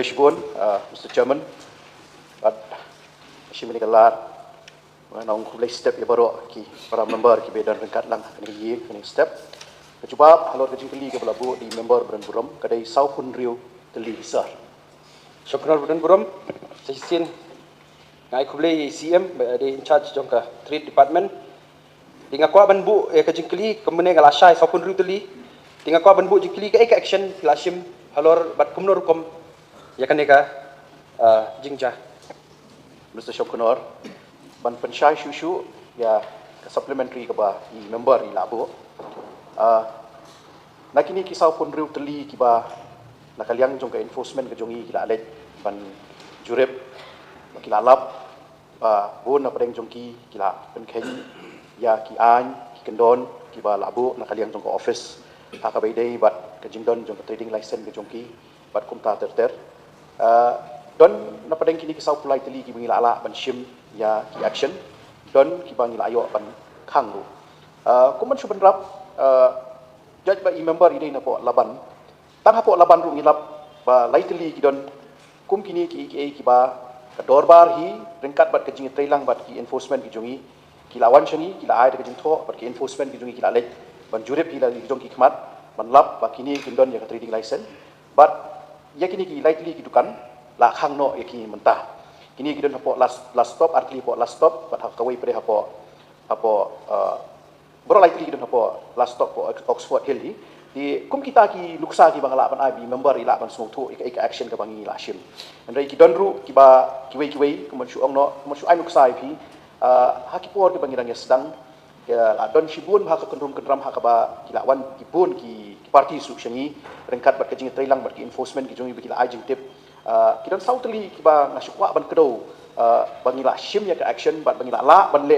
shibun, Mr. Chairman, at shimini kalat, khwai step ya baru ki para member ki bedan rengkat lang kini step. Kecuba halor kajing keli ke belabu di member beran buram kadai saupun riu teli besar. Syukran beran buram, sesin ngai khwai CM di in charge jongka trade department. Tinga kwa banbu kajing keli kemene galasai saupun riu teli. Tinga kwa banbu jingkeli ke action lashim halor bat kumnor kom ya kaneka jingja. Mr. Shokunor, ban pensyai shushu ya supplementary ke ba i member i labu. Nakini kisau pun riu teli kiba nakaliang jong ke enforcement ke jongi kila alet ban jurep kila lap bon na padeng jongki kila penkhen ya ki an ki kendon kiba labu nakaliang jong ke office haka baidei bat ke jingdon jong ke trading license ke jongki bat kumta terter don na padeng kini kisau pulai teli ki bangila ala ban shim ya ki action don ki bangila ayo ban khang.og kuman shuban rap judge ba i member ini na po laban tang hapo laban ru ngilap ba laiteli ki don kum kini ki ba ka dorbar hi ringkat bat kajing trailang bat ki enforcement ki jongi ki lawan shani ki la ai kajing tho bat ki enforcement ki jongi ki la lek ban jurep hi la jong ki khmat ban lap ba kini ki don ya ka trading license but ya kini ki laiteli ki dukan la khang.og ya ki mentah kini ki don hapo last stop artli po last stop bat hakawai pare hapo bro likely kita hapo last stop po Oxford Hill di kum kita ki luksa ki bangala ban IB member ila ban sngewbthuh ika action ka bangi la shim andai ki donru ki ba kiwei kum shu ong no kum shu ai luksa pi haki por ki bangi rang sedang ya la don shibun ha ka kendram ha ka ba ki la wan ki bun ki party su shangi rengkat bat kajing trailang bat ki enforcement ki jongi bi la jingtip ki don sautli ki ba ngasukwa ban kedo bangi la shim ya ka action bat bangi la ban le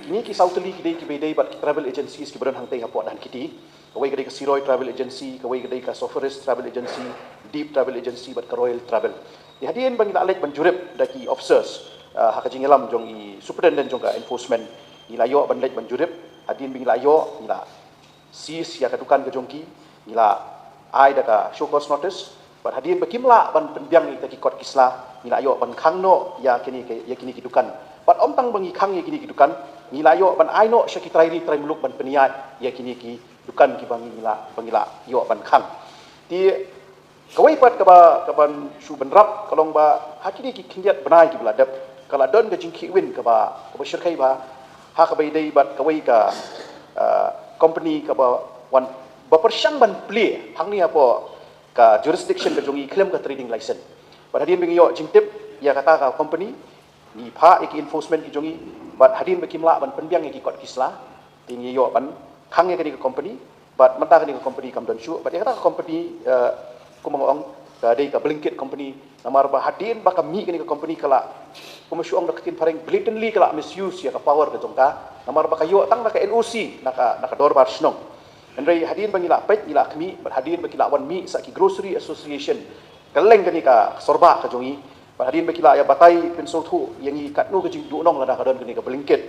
ini ki sauteli ki bedai bat travel agencies ki beran hangtai hapo dan kiti kawai kedai ka Siroi travel agency kawai kedai ka Sofaris travel agency deep travel agency bat ka Royal travel di hadien bang ila alek ban jurep daki officers hakajing elam jong i superintendent jong ka enforcement ila yo ban lek ban jurep hadien bing ila yo ila sis ya ka dukan ka jongki ila ai da ka show cause notice bat hadien bakimla ban penbiang ni taki kot kisla ila yo ban khang.og ya kini ki dukan bat om tang bangi khang ya kini ki dukan nilayo ban aino shaki Trai muluk ban pyniait ya kini ki dukan ki bangila yo ban khang ti kawai pat ka ban shu ban rap kalong ba hakini ki kindiat banai ki beladap kala don ka jingki win ka ba syirkai ba ha ka baidai bat kawai ka company ka ba wan ba persyang ban play hang ni apa ka jurisdiction ka jongi claim ka trading license bat hadin bing yo jingtip ya kata ka company ni pha iki enforcement ki jongi bat hadin bakimla ban penbiang ki kot kisla tingi yo ban khang ya ka company bat mata ka company kam don shu bat ya ka company kumangong ka dei ka blanket company namar ba hadin ba ka mi ka company kala kumashu ong dakin pareng blatantly kala misuse ya ka power ka jongka namar ba kayo tang ka NOC naka dorbar shnong andai hadin bangila pet ila kmi bat hadin bakila wan mi sa ki grocery association kaleng ka sorba ka jongi hadin bakila ya batai sngewbthuh yang i kano² kajing duonong la ka don kani ka blanket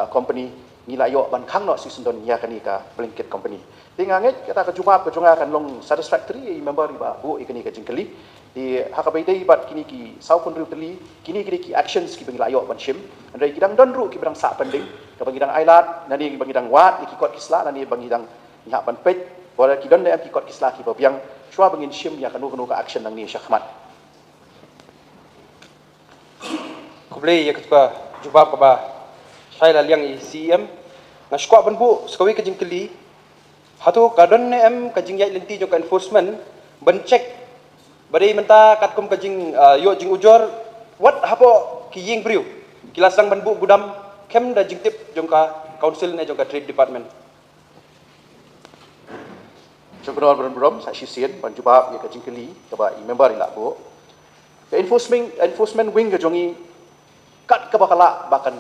company nila yo ban khang.og si sendon ya kani ka blanket company tinganget kata ka jumap ka jonga kan long satisfactory i member ba bu i kani ka jingkeli di hakabaidei bat kini ki saupun riu teli kini ki actions ki bangila yo ban shim andai kidang don ru ki berang sa pending ka bangidang ailat nani bangidang wat ki kot kisla nani bangidang nya ban pet bola ki don ki kot kisla ki babiang shwa bangin shim ya kanu ka action nang ni syahmat khwai ya ketua jubab ba sai la liang i CM na skwa banbu skawi kajing keli hatu kadon ne em kajing yai lenti jo enforcement ban check badai menta kat kum kajing yo jing ujor wat hapo ki ying briu kilasang banbu gudam kem da jingtip jongka council ne jongka trade department Syukur beram sa sisien ban jubab ya kajing keli ka ba i member ila bo enforcement wing ka jongi kat ka bakala bakan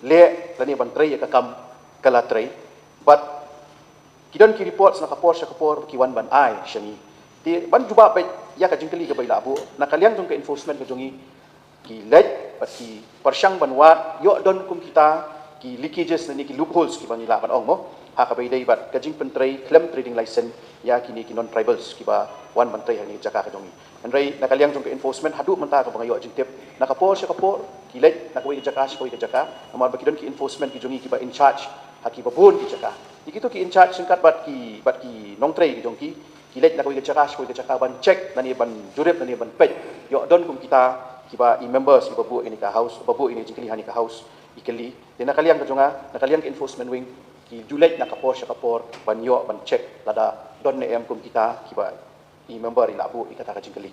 le lani ban Trai ka kam kala Trai but kidon ki report na kapor sa kapor ki wan ban ai shani ti ban juba pe ya ka jingkeli ka baila bu nakaliang jong ka enforcement ka jongi ki let bat ki persyang ban wat yo don kum kita ki leakages ni ki loopholes ki bangila ban ong mo ha ka baidai bat kajing pen Trai claim trading license ya kini ki non tribals kiba wan bantai hani jaka ka jongi andrai nakaliang jong ke enforcement hadu menta ka bangayo jingtip nakapor sya kapor kilet nakawai ke jaka shkoi ke jaka amar bakidon ki enforcement ki jongi kiba in charge haki babun ki jaka dikito ki in charge singkat bat ki nong trai ki jongki kilet nakawai ke jaka shkoi ke jaka ban check nani ban jurep nani ban pej yo don kum kita kiba i members kiba bu ini ka house babu ini jingkili hani ka house ikeli de nakaliang ka jonga nakaliang ki enforcement wing ki julet nakapor sya kapor ban yo ban check lada don ne em kum kita kiba i member i labu i kata ka jingkili.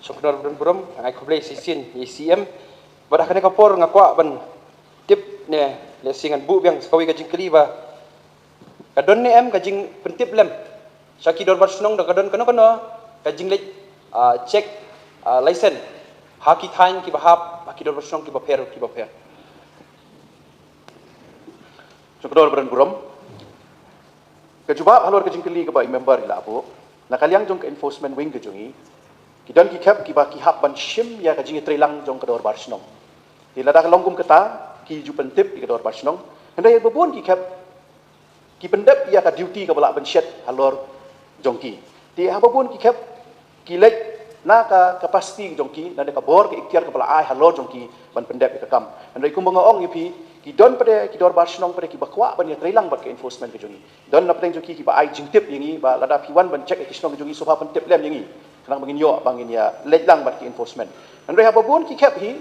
Syukdor buram ngai khwblei sisin ECM badah kane kapor ngakwa ban tip ne le singan bu biang skawi ka jingkeli ba kadon ne em kajing pentip lem shaki dorbar shnong da kadon kano kajing lek check license haki thain ki bahap haki dorbar shnong ki baper Syukdor buram kejubab halor ke jingkeli ke ba member ila abu nakaliang jong ke enforcement wing ke jongi kidan ki kap ki ba ki hap ban shim ya ka jingi trilang jong ke dorbar shnong di lada longgum keta ki ju pentip ki dorbar shnong hendai babon ki kap ki pendep ya ka duty ka balak ban shet halor jongki di hababon ki kap ki lek na ka capacity jongki na de ka bor ke ikhtiar ka balak ai halor jongki ban pendep ka kam hendai kum bangaong ipi ki don pada ki dorbar shnong pada ki bakwa ban ya trilang bat ke enforcement ke jongi don na pedeng joki ki ba ai jingtip yangi ba lada piwan ban check ke shnong jongi sofa pentip lem yangi kanang bangin yo bangin ya letlang bat ke enforcement andai hababon ki kap hi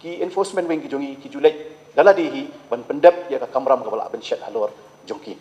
ki enforcement wing ki jongi ki julek daladi hi ban pendep ya ka kamram ka balak ban shet halor jongki